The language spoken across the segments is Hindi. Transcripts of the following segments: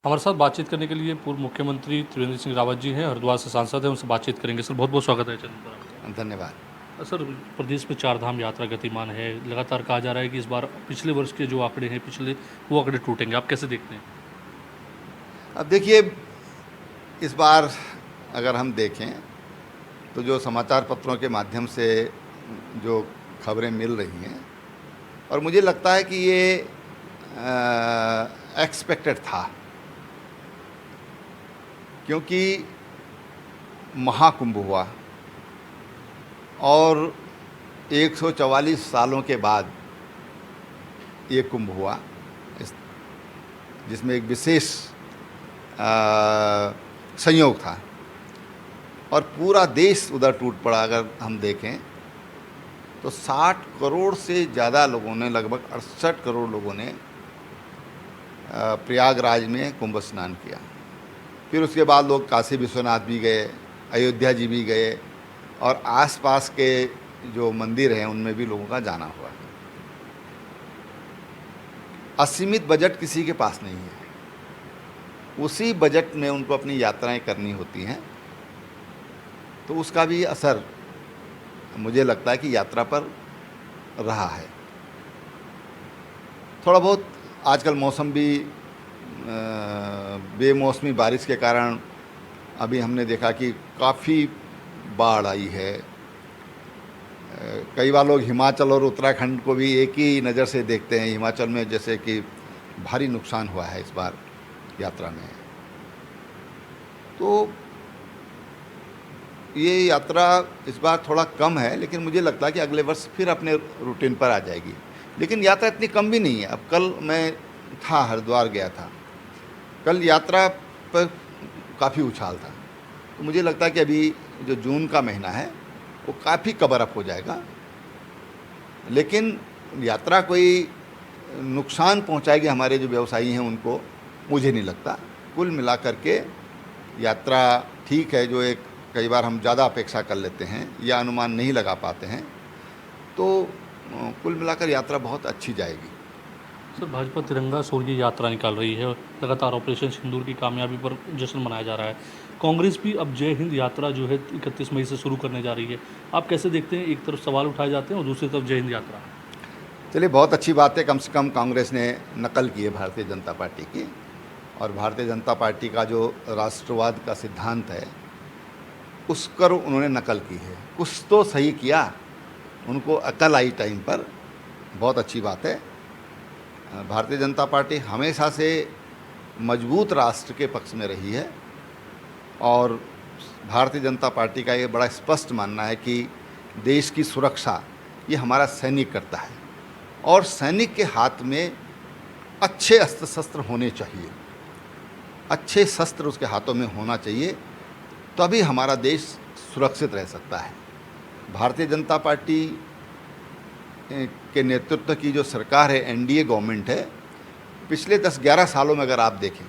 हमारे साथ बातचीत करने के लिए पूर्व मुख्यमंत्री त्रिवेंद्र सिंह रावत जी हैं, हरिद्वार से सांसद हैं, उनसे बातचीत करेंगे। सर, बहुत बहुत स्वागत है चैनल पर आपका। धन्यवाद। सर, प्रदेश में चार धाम यात्रा गतिमान है। लगातार कहा जा रहा है कि इस बार पिछले वर्ष के जो आंकड़े हैं वो आंकड़े टूटेंगे। आप कैसे देखते हैं? अब देखिए, इस बार अगर हम देखें तो जो समाचार पत्रों के माध्यम से जो खबरें मिल रही हैं, और मुझे लगता है कि ये एक्सपेक्टेड था, क्योंकि महाकुंभ हुआ और 144 सालों के बाद ये कुंभ हुआ, जिसमें एक विशेष संयोग था और पूरा देश उधर टूट पड़ा। अगर हम देखें तो 60 करोड़ से ज़्यादा लोगों ने, लगभग 68 करोड़ लोगों ने प्रयागराज में कुंभ स्नान किया। फिर उसके बाद लोग काशी विश्वनाथ भी गए, अयोध्या जी भी गए, और आसपास के जो मंदिर हैं उनमें भी लोगों का जाना हुआ। असीमित बजट किसी के पास नहीं है, उसी बजट में उनको अपनी यात्राएं करनी होती हैं, तो उसका भी असर मुझे लगता है कि यात्रा पर रहा है। थोड़ा बहुत आजकल मौसम भी बेमौसमी बारिश के कारण अभी हमने देखा कि काफ़ी बाढ़ आई है। कई बार लोग हिमाचल और उत्तराखंड को भी एक ही नज़र से देखते हैं। हिमाचल में जैसे कि भारी नुकसान हुआ है इस बार यात्रा में। तो ये यात्रा इस बार थोड़ा कम है, लेकिन मुझे लगता है कि अगले वर्ष फिर अपने रूटीन पर आ जाएगी। लेकिन यात्रा इतनी कम भी नहीं है। अब कल मैं था, हरिद्वार गया था, कल यात्रा पर काफ़ी उछाल था। तो मुझे लगता है कि अभी जो जून का महीना है वो काफ़ी कवर अप हो जाएगा, लेकिन यात्रा कोई नुकसान पहुंचाएगी हमारे जो व्यवसायी हैं उनको, मुझे नहीं लगता। कुल मिलाकर के यात्रा ठीक है। जो एक कई बार हम ज़्यादा अपेक्षा कर लेते हैं या अनुमान नहीं लगा पाते हैं, तो कुल मिलाकर यात्रा बहुत अच्छी जाएगी। सर, भाजपा तिरंगा सूर्य यात्रा निकाल रही है। लगातार ऑपरेशन सिंदूर की कामयाबी पर जश्न मनाया जा रहा है। कांग्रेस भी अब जय हिंद यात्रा जो है 31 मई से शुरू करने जा रही है। आप कैसे देखते हैं? एक तरफ सवाल उठाए जाते हैं और दूसरी तरफ जय हिंद यात्रा। चलिए, बहुत अच्छी बात है। कम से कम कांग्रेस ने नकल की है भारतीय जनता पार्टी की, और भारतीय जनता पार्टी का जो राष्ट्रवाद का सिद्धांत है उसकर उन्होंने नकल की है। कुछ तो सही किया, उनको अकल आई टाइम पर, बहुत अच्छी बात है। भारतीय जनता पार्टी हमेशा से मजबूत राष्ट्र के पक्ष में रही है, और भारतीय जनता पार्टी का ये बड़ा स्पष्ट मानना है कि देश की सुरक्षा ये हमारा सैनिक करता है, और सैनिक के हाथ में अच्छे अस्त्र शस्त्र होने चाहिए, अच्छे शस्त्र उसके हाथों में होना चाहिए, तभी हमारा देश सुरक्षित रह सकता है। भारतीय जनता पार्टी के नेतृत्व की जो सरकार है, एनडीए गवर्नमेंट है, पिछले 10-11 सालों में अगर आप देखें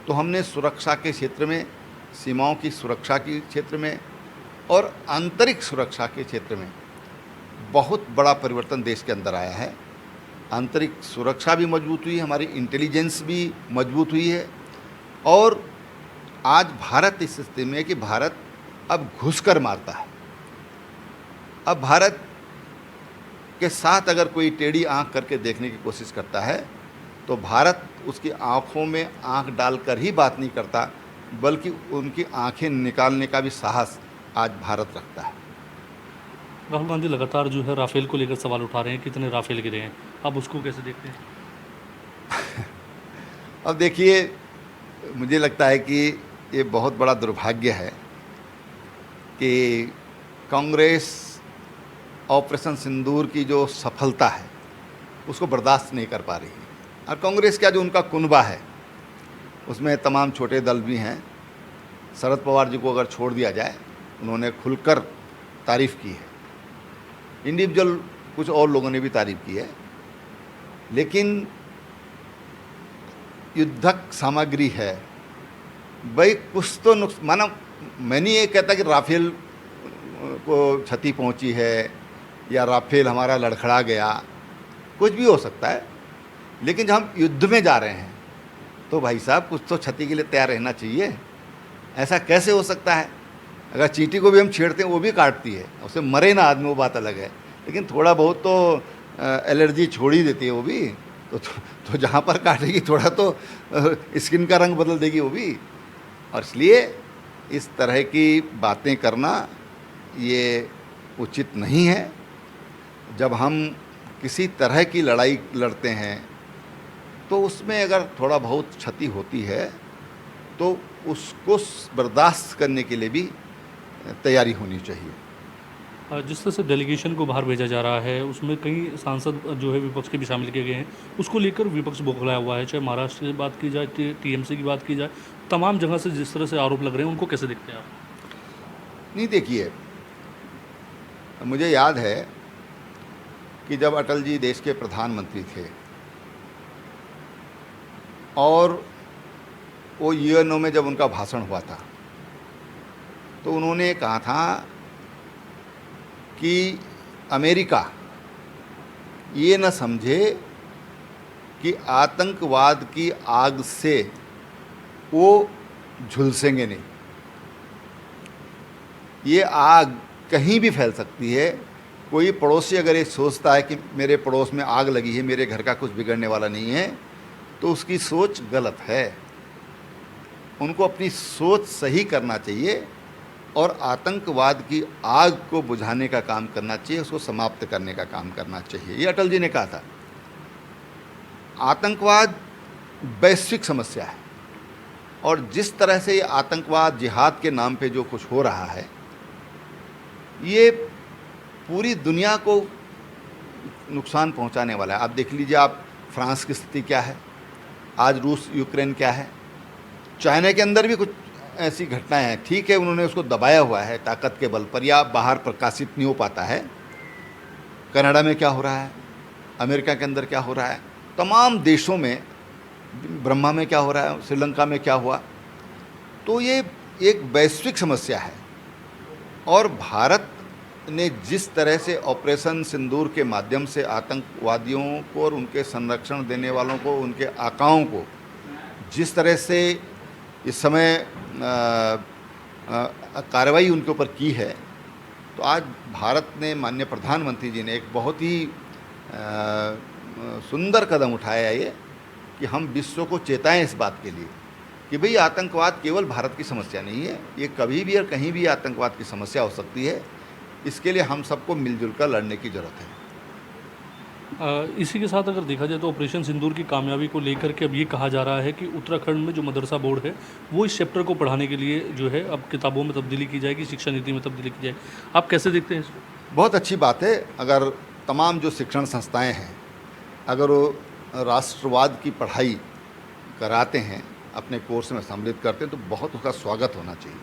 तो हमने सुरक्षा के क्षेत्र में, सीमाओं की सुरक्षा के क्षेत्र में और आंतरिक सुरक्षा के क्षेत्र में बहुत बड़ा परिवर्तन देश के अंदर आया है। आंतरिक सुरक्षा भी मजबूत हुई है, हमारी इंटेलिजेंस भी मजबूत हुई है, और आज भारत इस स्थिति में है कि भारत अब घुसकर मारता है। अब भारत के साथ अगर कोई टेढ़ी आंख करके देखने की कोशिश करता है तो भारत उसकी आंखों में आंख डालकर ही बात नहीं करता, बल्कि उनकी आंखें निकालने का भी साहस आज भारत रखता है। राहुल गांधी लगातार जो है राफेल को लेकर सवाल उठा रहे हैं, कितने राफेल गिरे हैं, आप उसको कैसे देखते हैं? अब देखिए, मुझे लगता है कि ये बहुत बड़ा दुर्भाग्य है कि कांग्रेस ऑपरेशन सिंदूर की जो सफलता है उसको बर्दाश्त नहीं कर पा रही है। और कांग्रेस का जो उनका कुनबा है उसमें तमाम छोटे दल भी हैं। शरद पवार जी को अगर छोड़ दिया जाए, उन्होंने खुलकर तारीफ़ की है, इंडिविजुअल कुछ और लोगों ने भी तारीफ़ की है, लेकिन युद्धक सामग्री है भाई, कुछ तो माना, मैं नहीं ये कहता कि राफेल को क्षति पहुंची है या राफेल हमारा लड़खड़ा गया, कुछ भी हो सकता है, लेकिन जब हम युद्ध में जा रहे हैं तो भाई साहब कुछ तो क्षति के लिए तैयार रहना चाहिए। ऐसा कैसे हो सकता है? अगर चींटी को भी हम छेड़ते हैं वो भी काटती है, उससे मरे ना आदमी वो बात अलग है, लेकिन थोड़ा बहुत तो एलर्जी छोड़ ही देती है वो भी। तो जहाँ पर काटेगी थोड़ा तो स्किन का रंग बदल देगी वो भी। और इसलिए इस तरह की बातें करना ये उचित नहीं है। जब हम किसी तरह की लड़ाई लड़ते हैं तो उसमें अगर थोड़ा बहुत क्षति होती है तो उसको बर्दाश्त करने के लिए भी तैयारी होनी चाहिए। जिस तरह से डेलीगेशन को बाहर भेजा जा रहा है उसमें कई सांसद जो है विपक्ष के भी शामिल किए गए हैं, उसको लेकर विपक्ष बौखलाया हुआ है। चाहे महाराष्ट्र की बात की जाए, टीएमसी की बात की जाए, तमाम जगह से जिस तरह से आरोप लग रहे हैं उनको कैसे देखते हैं आप? नहीं, देखिए, मुझे याद है कि जब अटल जी देश के प्रधानमंत्री थे और वो यूएनओ में जब उनका भाषण हुआ था तो उन्होंने कहा था कि अमेरिका ये न समझे कि आतंकवाद की आग से वो झुलसेंगे नहीं। ये आग कहीं भी फैल सकती है। कोई पड़ोसी अगर ये सोचता है कि मेरे पड़ोस में आग लगी है, मेरे घर का कुछ बिगड़ने वाला नहीं है, तो उसकी सोच गलत है। उनको अपनी सोच सही करना चाहिए और आतंकवाद की आग को बुझाने का काम करना चाहिए, उसको समाप्त करने का काम करना चाहिए। ये अटल जी ने कहा था। आतंकवाद वैश्विक समस्या है और जिस तरह से ये आतंकवाद जिहाद के नाम पे जो कुछ हो रहा है, ये पूरी दुनिया को नुकसान पहुंचाने वाला है। आप देख लीजिए, आप फ्रांस की स्थिति क्या है, आज रूस यूक्रेन क्या है, चाइना के अंदर भी कुछ ऐसी घटनाएं हैं। ठीक है, उन्होंने उसको दबाया हुआ है ताकत के बल पर या बाहर प्रकाशित नहीं हो पाता है। कनाडा में क्या हो रहा है, अमेरिका के अंदर क्या हो रहा है, तमाम देशों में, ब्रह्मा में क्या हो रहा है, श्रीलंका में क्या हुआ। तो ये एक वैश्विक समस्या है और भारत ने जिस तरह से ऑपरेशन सिंदूर के माध्यम से आतंकवादियों को और उनके संरक्षण देने वालों को, उनके आकाओं को जिस तरह से इस समय कार्रवाई उनके ऊपर की है, तो आज भारत ने, माननीय प्रधानमंत्री जी ने एक बहुत ही सुंदर कदम उठाया है ये कि हम विश्व को चेताएं इस बात के लिए कि भाई आतंकवाद केवल भारत की समस्या नहीं है, ये कभी भी और कहीं भी आतंकवाद की समस्या हो सकती है। इसके लिए हम सबको मिलजुल कर लड़ने की ज़रूरत है। इसी के साथ अगर देखा जाए तो ऑपरेशन सिंदूर की कामयाबी को लेकर के अब ये कहा जा रहा है कि उत्तराखंड में जो मदरसा बोर्ड है वो इस चैप्टर को पढ़ाने के लिए जो है अब किताबों में तब्दीली की जाएगी, शिक्षा नीति में तब्दीली की जाएगी। आप कैसे देखते हैं इसको? बहुत अच्छी बात है। अगर तमाम जो शिक्षण संस्थाएं हैं अगर वो राष्ट्रवाद की पढ़ाई कराते हैं, अपने कोर्स में सम्मिलित करते हैं, तो बहुत उसका स्वागत होना चाहिए।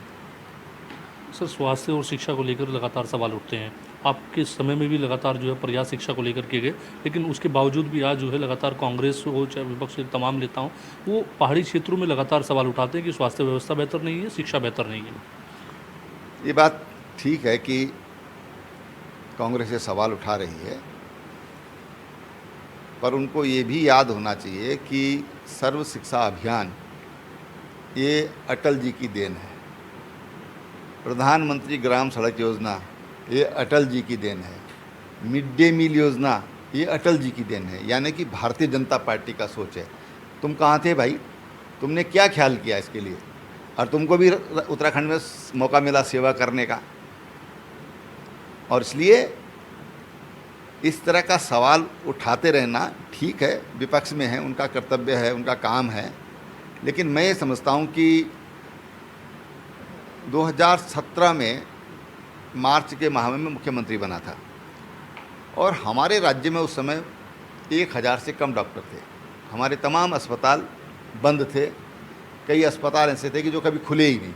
सर, स्वास्थ्य और शिक्षा को लेकर लगातार सवाल उठते हैं। आपके समय में भी लगातार जो है प्रयास शिक्षा को लेकर किए गए, लेकिन उसके बावजूद भी आज जो है लगातार कांग्रेस हो चाहे विपक्ष के तमाम नेता हों, वो पहाड़ी क्षेत्रों में लगातार सवाल उठाते हैं कि स्वास्थ्य व्यवस्था बेहतर नहीं है, शिक्षा बेहतर नहीं है। ये बात ठीक है कि कांग्रेस ये सवाल उठा रही है, पर उनको ये भी याद होना चाहिए कि सर्व शिक्षा अभियान ये अटल जी की देन है। प्रधानमंत्री ग्राम सड़क योजना ये अटल जी की देन है। मिड डे मील योजना ये अटल जी की देन है, यानी कि भारतीय जनता पार्टी का सोच है। तुम कहाँ थे भाई? तुमने क्या ख्याल किया इसके लिए? और तुमको भी उत्तराखंड में मौका मिला सेवा करने का, और इसलिए इस तरह का सवाल उठाते रहना ठीक है, विपक्ष में है, उनका कर्तव्य है, उनका काम है। लेकिन मैं ये समझता हूँ कि 2017 में मार्च के माह में मैं मुख्यमंत्री बना था और हमारे राज्य में उस समय 1000 से कम डॉक्टर थे। हमारे तमाम अस्पताल बंद थे, कई अस्पताल ऐसे थे कि जो कभी खुले ही नहीं।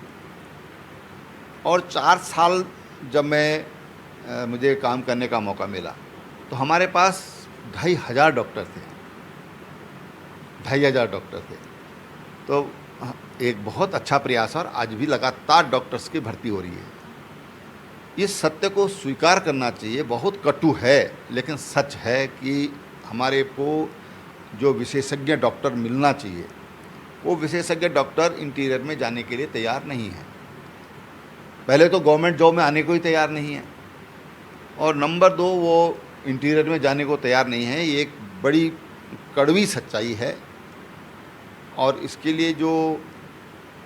और 4 साल जब मुझे काम करने का मौका मिला तो हमारे पास 2500 डॉक्टर थे, 2500 डॉक्टर थे। तो एक बहुत अच्छा प्रयास है और आज भी लगातार डॉक्टर्स की भर्ती हो रही है। इस सत्य को स्वीकार करना चाहिए। बहुत कटु है लेकिन सच है कि हमारे को जो विशेषज्ञ डॉक्टर मिलना चाहिए वो विशेषज्ञ डॉक्टर इंटीरियर में जाने के लिए तैयार नहीं है। पहले तो गवर्नमेंट जॉब में आने को ही तैयार नहीं है, और नंबर 2 वो इंटीरियर में जाने को तैयार नहीं है। ये एक बड़ी कड़वी सच्चाई है, और इसके लिए जो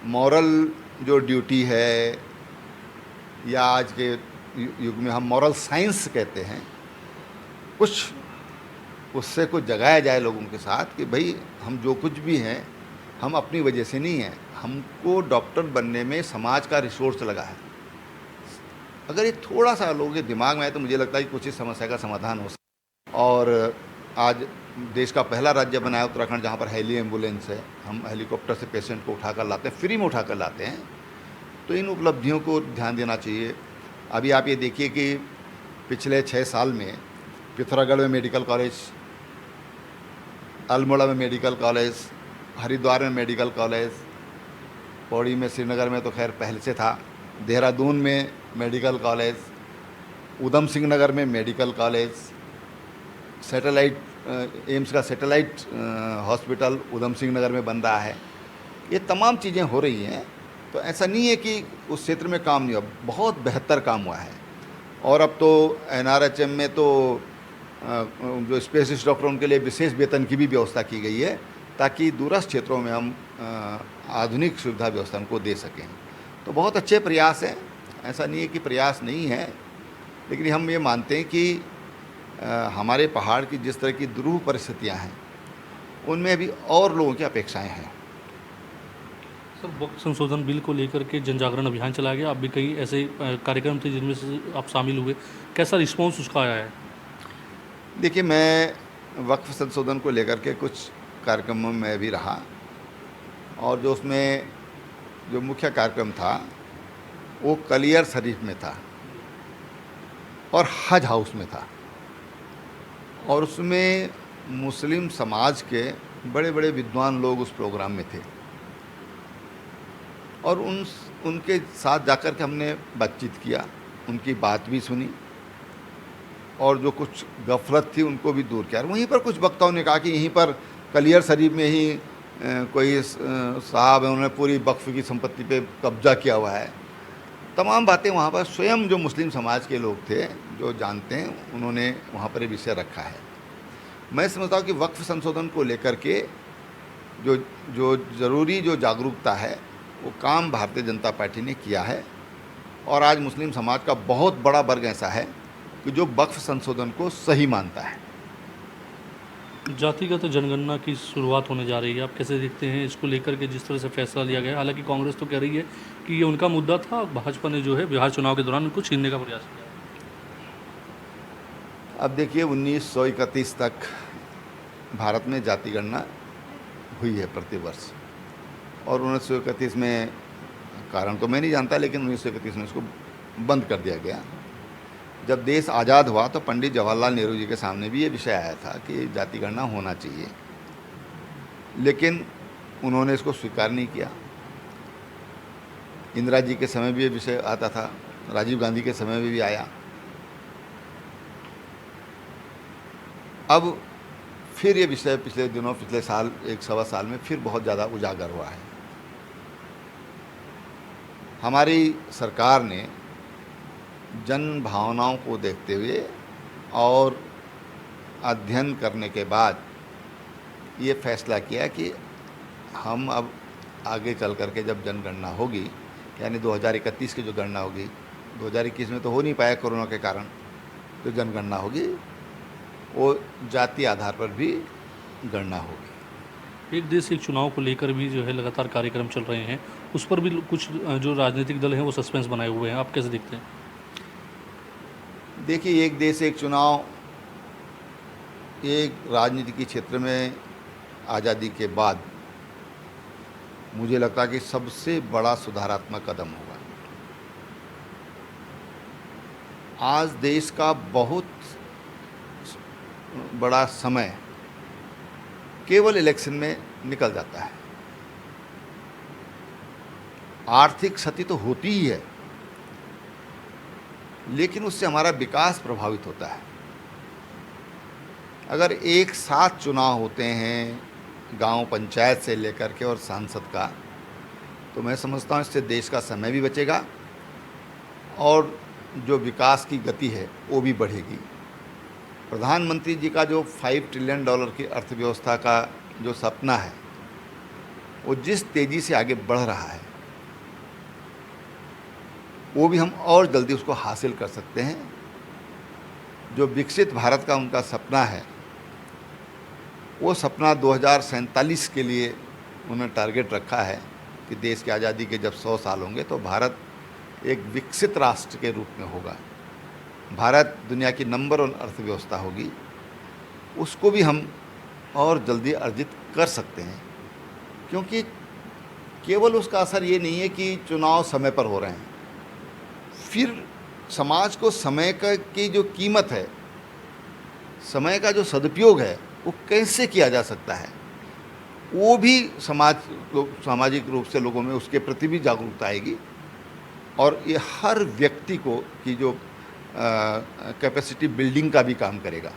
मॉरल जो ड्यूटी है, या आज के युग में हम मॉरल साइंस कहते हैं, कुछ उससे कुछ जगाया जाए लोगों के साथ कि भाई हम जो कुछ भी हैं हम अपनी वजह से नहीं हैं, हमको डॉक्टर बनने में समाज का रिसोर्स लगा है। अगर ये थोड़ा सा लोगों के दिमाग में आए तो मुझे लगता है कि कुछ इस समस्या का समाधान हो सकता है। और आज देश का पहला राज्य बना है उत्तराखंड, जहाँ पर हेली एम्बुलेंस है, हम हेलीकॉप्टर से पेशेंट को उठाकर लाते हैं, फ्री में उठाकर लाते हैं। तो इन उपलब्धियों को ध्यान देना चाहिए। अभी आप ये देखिए कि पिछले 6 साल में पिथौरागढ़ में मेडिकल कॉलेज, अल्मोड़ा में मेडिकल कॉलेज, हरिद्वार में मेडिकल कॉलेज, पौड़ी में, श्रीनगर में तो खैर पहले से था, देहरादून में मेडिकल कॉलेज, उधम सिंह नगर में मेडिकल कॉलेज, सैटेलाइट एम्स का सैटेलाइट हॉस्पिटल उधम सिंह नगर में बन रहा है। ये तमाम चीज़ें हो रही हैं। तो ऐसा नहीं है कि उस क्षेत्र में काम नहीं हुआ, बहुत बेहतर काम हुआ है। और अब तो एनआरएचएम में तो जो स्पेशलिस्ट डॉक्टर उनके लिए विशेष वेतन की भी व्यवस्था की गई है, ताकि दूरस्थ क्षेत्रों में हम आधुनिक सुविधा व्यवस्था उनको दे सकें। तो बहुत अच्छे प्रयास हैं, ऐसा नहीं है कि प्रयास नहीं है, लेकिन हम ये मानते हैं कि हमारे पहाड़ की जिस तरह की दुरूह परिस्थितियाँ हैं, उनमें अभी और लोगों की अपेक्षाएं हैं। सर, वक्त संशोधन बिल को लेकर के जन जागरण अभियान चलाया गया, आप भी कई ऐसे कार्यक्रम थे जिनमें से आप शामिल हुए, कैसा रिस्पॉन्स उसका आया है? देखिए, मैं वक्फ संशोधन को लेकर के कुछ कार्यक्रमों में भी रहा, और जो उसमें जो मुख्य कार्यक्रम था वो कलियर शरीफ में था और हज हाउस में था, और उसमें मुस्लिम समाज के बड़े बड़े विद्वान लोग उस प्रोग्राम में थे, और उनके साथ जाकर के हमने बातचीत किया, उनकी बात भी सुनी, और जो कुछ गफलत थी उनको भी दूर किया। वहीं पर कुछ वक्ताओं ने कहा कि यहीं पर कलियर शरीफ में ही कोई साहब है, उन्होंने पूरी वक्फ की संपत्ति पे कब्जा किया हुआ है। तमाम बातें वहाँ पर स्वयं जो मुस्लिम समाज के लोग थे, जो जानते हैं, उन्होंने वहाँ पर ये विषय रखा है। मैं समझता हूँ कि वक्फ संशोधन को लेकर के जो जो ज़रूरी जो जागरूकता है वो काम भारतीय जनता पार्टी ने किया है, और आज मुस्लिम समाज का बहुत बड़ा वर्ग ऐसा है कि जो वक्फ संशोधन को सही मानता है। जातिगत जनगणना की शुरुआत होने जा रही है, आप कैसे देखते हैं इसको लेकर के जिस तरह से फैसला लिया गया? हालांकि कांग्रेस तो कह रही है कि ये उनका मुद्दा था, भाजपा ने जो है बिहार चुनाव के दौरान उनको छीनने का प्रयास किया। अब देखिए, 1931 तक भारत में जाति गणना हुई है प्रतिवर्ष, और 1931 में, कारण तो मैं नहीं जानता, लेकिन 1931 में इसको बंद कर दिया गया। जब देश आज़ाद हुआ तो पंडित जवाहरलाल नेहरू जी के सामने भी ये विषय आया था कि जाति गणना होना चाहिए, लेकिन उन्होंने इसको स्वीकार नहीं किया। इंदिरा जी के समय भी ये विषय आता था, राजीव गांधी के समय में भी आया। अब फिर ये विषय पिछले दिनों, पिछले साल, 1 सवा साल में फिर बहुत ज़्यादा उजागर हुआ है। हमारी सरकार ने जन भावनाओं को देखते हुए और अध्ययन करने के बाद ये फैसला किया कि हम अब आगे चल कर के जब जनगणना होगी, यानी 2031 की जो गणना होगी, 2021 में तो हो नहीं पाया कोरोना के कारण, जो जनगणना होगी वो जाति आधार पर भी गणना होगी। एक देश एक चुनाव को लेकर भी जो है लगातार कार्यक्रम चल रहे हैं, उस पर भी कुछ जो राजनीतिक दल हैं वो सस्पेंस बनाए हुए हैं, आप कैसे देखते हैं? देखिए, एक देश एक चुनाव एक राजनीति के क्षेत्र में आज़ादी के बाद मुझे लगता है कि सबसे बड़ा सुधारात्मक कदम होगा। आज देश का बहुत बड़ा समय केवल इलेक्शन में निकल जाता है। आर्थिक क्षति तो होती ही है, लेकिन उससे हमारा विकास प्रभावित होता है। अगर एक साथ चुनाव होते हैं, गांव पंचायत से लेकर के और सांसद का, तो मैं समझता हूँ इससे देश का समय भी बचेगा और जो विकास की गति है वो भी बढ़ेगी। प्रधानमंत्री जी का जो $5 ट्रिलियन की अर्थव्यवस्था का जो सपना है वो जिस तेज़ी से आगे बढ़ रहा है वो भी हम और जल्दी उसको हासिल कर सकते हैं। जो विकसित भारत का उनका सपना है वो सपना 2047 के लिए उन्होंने टारगेट रखा है कि देश की आज़ादी के जब 100 साल होंगे तो भारत एक विकसित राष्ट्र के रूप में होगा, भारत दुनिया की नंबर 1 अर्थव्यवस्था होगी। उसको भी हम और जल्दी अर्जित कर सकते हैं, क्योंकि केवल उसका असर ये नहीं है कि चुनाव समय पर हो रहे हैं, फिर समाज को समय की जो कीमत है, समय का जो सदुपयोग है वो कैसे किया जा सकता है, वो भी सामाजिक रूप से लोगों में उसके प्रति भी जागरूकता आएगी। और ये हर व्यक्ति को की जो कैपेसिटी बिल्डिंग का भी काम करेगा।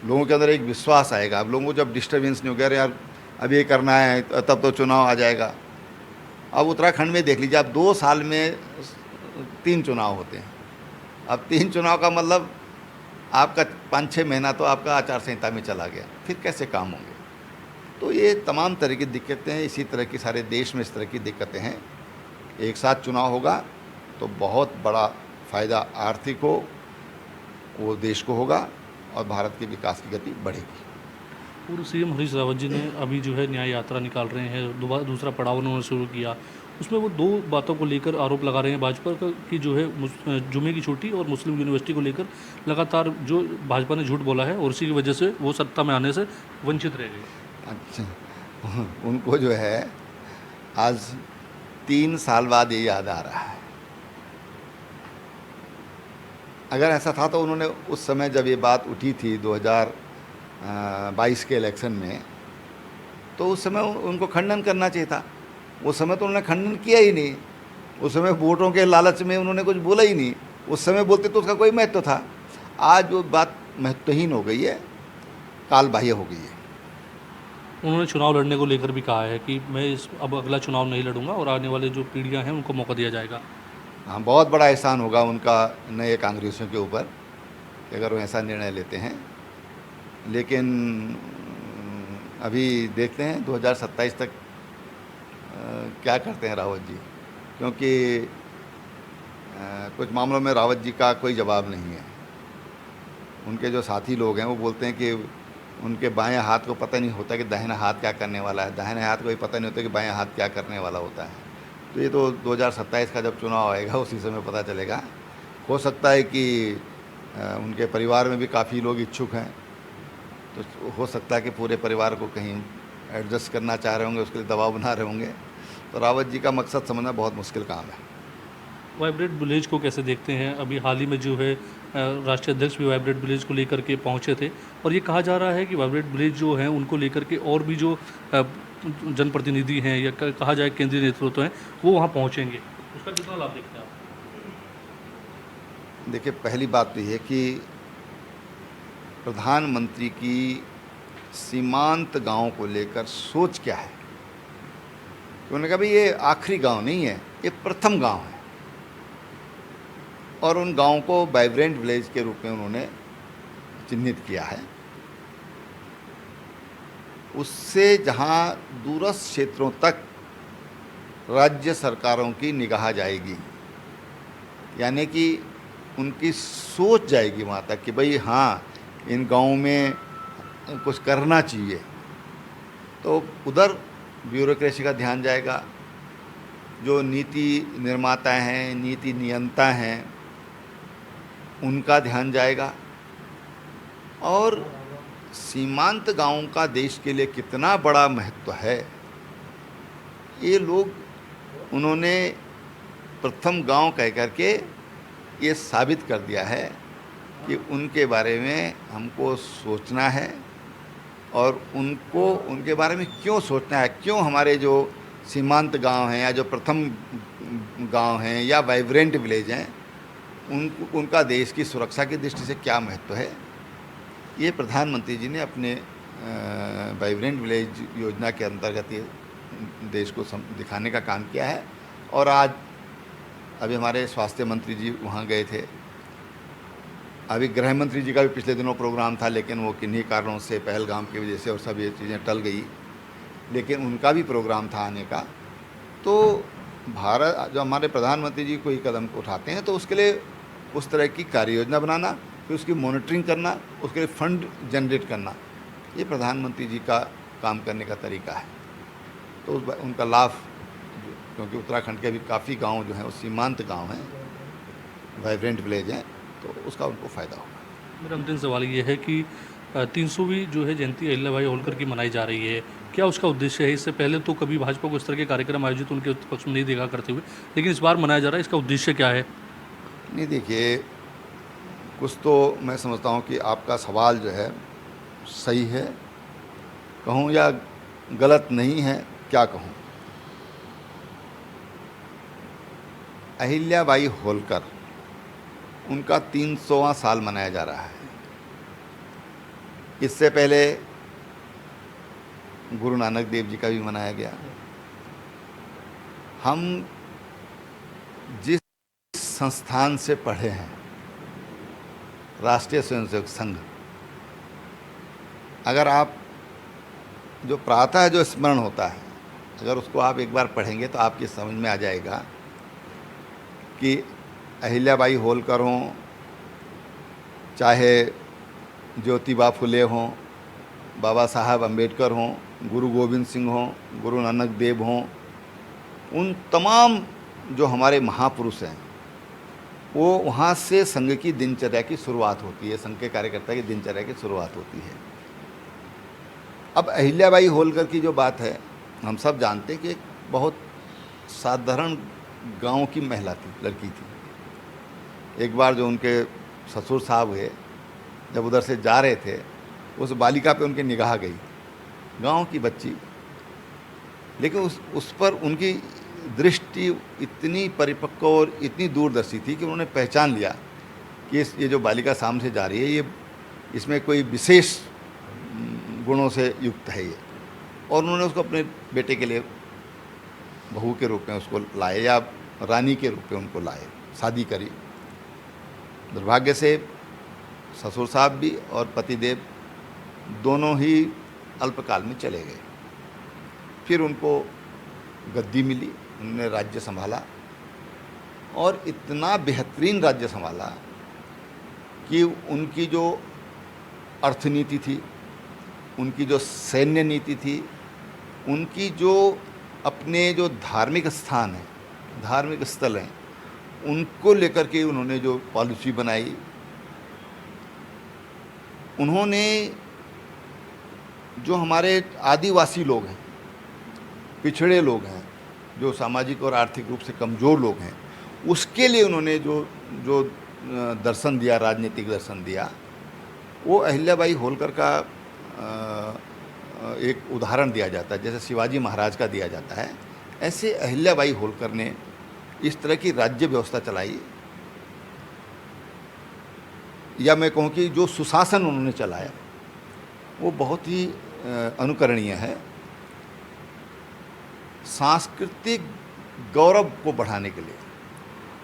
लोगों के अंदर एक विश्वास आएगा। अब लोगों को जब डिस्टर्बेंस नहीं हो गया, अरे यार अब ये करना है तब तो चुनाव आ जाएगा। अब उत्तराखंड में देख लीजिए, अब 2 साल में 3 चुनाव होते हैं। अब 3 चुनाव का मतलब आपका 5-6 महीना तो आपका आचार संहिता में चला गया, फिर कैसे काम होंगे। तो ये तमाम तरह की दिक्कतें हैं, इसी तरह की सारे देश में इस तरह की दिक्कतें हैं। एक साथ चुनाव होगा तो बहुत बड़ा फ़ायदा आर्थिक हो वो देश को होगा और भारत के विकास की गति बढ़ेगी। पूर्व सीएम हरीश रावत जी ने अभी जो है न्याय यात्रा निकाल रहे हैं, दूसरा पड़ाव उन्होंने शुरू किया। उसमें वो 2 बातों को लेकर आरोप लगा रहे हैं भाजपा का कि जो है जुमे की छुट्टी और मुस्लिम यूनिवर्सिटी को लेकर लगातार जो भाजपा ने झूठ बोला है और उसी की वजह से वो सत्ता में आने से वंचित रह गए। अच्छा, उनको जो है आज 3 साल बाद ये याद आ रहा है। अगर ऐसा था तो उन्होंने उस समय जब ये बात उठी थी 2022 के इलेक्शन में, तो उस समय उनको खंडन करना चाहिए था। उस समय तो उन्होंने खंडन किया ही नहीं। उस समय वोटों के लालच में उन्होंने कुछ बोला ही नहीं। उस समय बोलते तो उसका कोई महत्व था। आज वो बात महत्वहीन हो गई है, कालबाह्य हो गई है। उन्होंने चुनाव लड़ने को लेकर भी कहा है कि मैं अब अगला चुनाव नहीं लड़ूंगा और आने वाले जो पीढ़ियां हैं उनको मौका दिया जाएगा। हाँ, बहुत बड़ा एहसान होगा उनका नए कांग्रेसियों के ऊपर कि अगर वो ऐसा निर्णय लेते हैं। लेकिन अभी देखते हैं 2027 तक क्या करते हैं रावत जी, क्योंकि कुछ मामलों में रावत जी का कोई जवाब नहीं है। उनके जो साथी लोग हैं वो बोलते हैं कि उनके बाएं हाथ को पता नहीं होता कि दाहिना हाथ क्या करने वाला है, दाहिने हाथ को भी पता नहीं होता कि बाएं हाथ क्या करने वाला होता है। तो ये तो 2027 का जब चुनाव आएगा उसी समय पता चलेगा। हो सकता है कि उनके परिवार में भी काफ़ी लोग इच्छुक हैं, तो हो सकता है कि पूरे परिवार को कहीं एडजस्ट करना चाह रहे होंगे, उसके लिए दबाव बना रहे होंगे। तो रावत जी का मकसद समझना बहुत मुश्किल काम है। वाइब्रेंट विलेज को कैसे देखते हैं? अभी हाल ही में जो है राष्ट्रीय अध्यक्ष भी वाइब्रेंट विलेज को लेकर के पहुंचे थे और ये कहा जा रहा है कि वाइब्रेंट विलेज जो है उनको लेकर के और भी जो जनप्रतिनिधि हैं या कहा जाए केंद्रीय नेतृत्व हैं वो वहाँ पहुँचेंगे। उसका कितना लाभ देखते हैं आप? देखिए, पहली बात तो ये कि प्रधानमंत्री की सीमांत गांव को लेकर सोच क्या है। उन्होंने कहा भाई ये आखिरी गांव नहीं है, ये प्रथम गांव है, और उन गांवों को वाइब्रेंट विलेज के रूप में उन्होंने चिन्हित किया है। उससे जहां दूरस्थ क्षेत्रों तक राज्य सरकारों की निगाह जाएगी, यानी कि उनकी सोच जाएगी वहाँ तक कि भाई हाँ, इन गाँव में कुछ करना चाहिए, तो उधर ब्यूरोक्रेसी का ध्यान जाएगा। जो नीति निर्माता हैं, नीति नियंता हैं, उनका ध्यान जाएगा। और सीमांत गाँवों का देश के लिए कितना बड़ा महत्व है, ये लोग उन्होंने प्रथम गांव कह करके ये साबित कर दिया है कि उनके बारे में हमको सोचना है। और उनको उनके बारे में क्यों सोचना है, क्यों हमारे जो सीमांत गांव हैं या जो प्रथम गांव हैं या वाइब्रेंट विलेज हैं, उनका देश की सुरक्षा की दृष्टि से क्या महत्व है, ये प्रधानमंत्री जी ने अपने वाइब्रेंट विलेज योजना के अंतर्गत ये देश को दिखाने का काम किया है। और आज अभी हमारे स्वास्थ्य मंत्री जी वहाँ गए थे, अभी गृह मंत्री जी का भी पिछले दिनों प्रोग्राम था, लेकिन वो किन्हीं कारणों से पहलगाम की वजह से और सब ये चीज़ें टल गई, लेकिन उनका भी प्रोग्राम था आने का। तो भारत जो हमारे प्रधानमंत्री जी कोई कदम उठाते हैं तो उसके लिए उस तरह की कार्य योजना बनाना, फिर उसकी मॉनिटरिंग करना, उसके लिए फंड जनरेट करना, ये प्रधानमंत्री जी का काम करने का तरीका है। तो उनका लाभ, क्योंकि उत्तराखंड के भी काफ़ी गांव जो हैं वो सीमांत गांव हैं, वाइब्रेंट विलेज हैं, तो उसका उनको फ़ायदा होगा। मेरा अंतिम सवाल ये है कि 300वीं जो है जयंती अहिल्याबाई होलकर की मनाई जा रही है, क्या उसका उद्देश्य है? इससे पहले तो कभी भाजपा को इस तरह के कार्यक्रम आयोजित उनके पक्ष में नहीं देखा करते हुए, लेकिन इस बार मनाया जा रहा है, इसका उद्देश्य क्या है? नहीं, देखिए, कुछ तो मैं समझता हूँ कि आपका सवाल जो है सही है, कहूँ या गलत नहीं है, क्या कहूँ। अहिल्याबाई होलकर, उनका 300वां साल मनाया जा रहा है। इससे पहले गुरु नानक देव जी का भी मनाया गया। हम जिस संस्थान से पढ़े हैं, राष्ट्रीय स्वयंसेवक संघ, अगर आप जो प्रातः जो स्मरण होता है, अगर उसको आप एक बार पढ़ेंगे तो आपकी समझ में आ जाएगा कि अहिल्याबाई होलकर हों, चाहे ज्योतिबा फुले हों, बाबा साहब अम्बेडकर हों, गुरु गोविंद सिंह हों, गुरु नानक देव हों, उन तमाम जो हमारे महापुरुष हैं, वो वहाँ से संघ की दिनचर्या की शुरुआत होती है, संघ के कार्यकर्ता की दिनचर्या की शुरुआत होती है। अब अहिल्याबाई होलकर की जो बात है, हम सब जानते हैं कि एक बहुत साधारण गांव की महिला थी, लड़की थी। एक बार जो उनके ससुर साहब हुए, जब उधर से जा रहे थे, उस बालिका पे उनकी निगाह गई, गांव की बच्ची, लेकिन उस पर उनकी दृष्टि इतनी परिपक्व और इतनी दूरदर्शी थी कि उन्होंने पहचान लिया कि ये जो बालिका सामने से जा रही है, ये इसमें कोई विशेष गुणों से युक्त है ये, और उन्होंने उसको अपने बेटे के लिए बहू के रूप में उसको लाए, या रानी के रूप में उनको लाए, शादी करी। दुर्भाग्य से ससुर साहब भी और पतिदेव दोनों ही अल्पकाल में चले गए। फिर उनको गद्दी मिली, उन्होंने राज्य संभाला, और इतना बेहतरीन राज्य संभाला कि उनकी जो अर्थनीति थी, उनकी जो सैन्य नीति थी, उनकी जो अपने जो धार्मिक स्थान हैं, धार्मिक स्थल हैं, उनको लेकर के उन्होंने जो पॉलिसी बनाई, उन्होंने जो हमारे आदिवासी लोग हैं, पिछड़े लोग हैं, जो सामाजिक और आर्थिक रूप से कमज़ोर लोग हैं, उसके लिए उन्होंने जो दर्शन दिया, राजनीतिक दर्शन दिया, वो अहिल्याबाई होलकर का एक उदाहरण दिया जाता है। जैसे शिवाजी महाराज का दिया जाता है, ऐसे अहिल्याबाई होलकर ने इस तरह की राज्य व्यवस्था चलाई, या मैं कहूँ कि जो सुशासन उन्होंने चलाया वो बहुत ही अनुकरणीय है। सांस्कृतिक गौरव को बढ़ाने के लिए।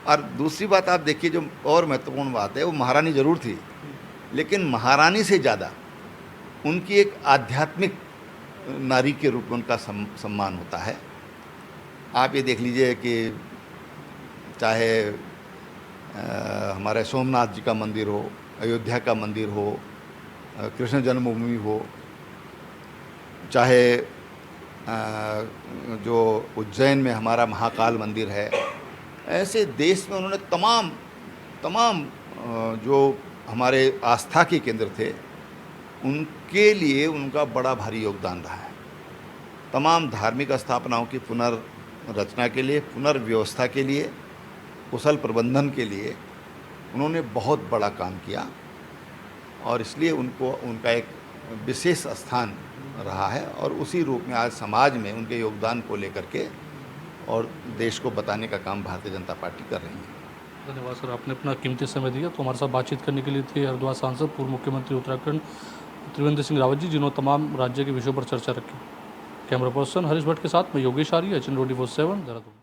और दूसरी बात आप देखिए, जो और महत्वपूर्ण बात है, वो महारानी ज़रूर थी, लेकिन महारानी से ज़्यादा उनकी एक आध्यात्मिक नारी के रूप में उनका सम्मान होता है। आप ये देख लीजिए कि चाहे हमारे सोमनाथ जी का मंदिर हो, अयोध्या का मंदिर हो, कृष्ण जन्मभूमि हो, चाहे जो उज्जैन में हमारा महाकाल मंदिर है, ऐसे देश में उन्होंने तमाम जो हमारे आस्था के केंद्र थे, उनके लिए उनका बड़ा भारी योगदान रहा है। तमाम धार्मिक स्थापनाओं की पुनर्रचना के लिए, पुनर्व्यवस्था के लिए, कुशल प्रबंधन के लिए उन्होंने बहुत बड़ा काम किया, और इसलिए उनको उनका एक विशेष स्थान रहा है। और उसी रूप में आज समाज में उनके योगदान को लेकर के और देश को बताने का काम भारतीय जनता पार्टी कर रही है। धन्यवाद सर, आपने अपना कीमती समय दिया। तो हमारे साथ बातचीत करने के लिए थे हरिद्वार सांसद, पूर्व मुख्यमंत्री उत्तराखंड त्रिवेंद्र सिंह रावत जी, जिन्होंने तमाम राज्य के विषयों पर चर्चा रखी। कैमरा पर्सन हरीश भट्ट के साथ मैं योगेश आर्य, HN 24/7, देहरादून।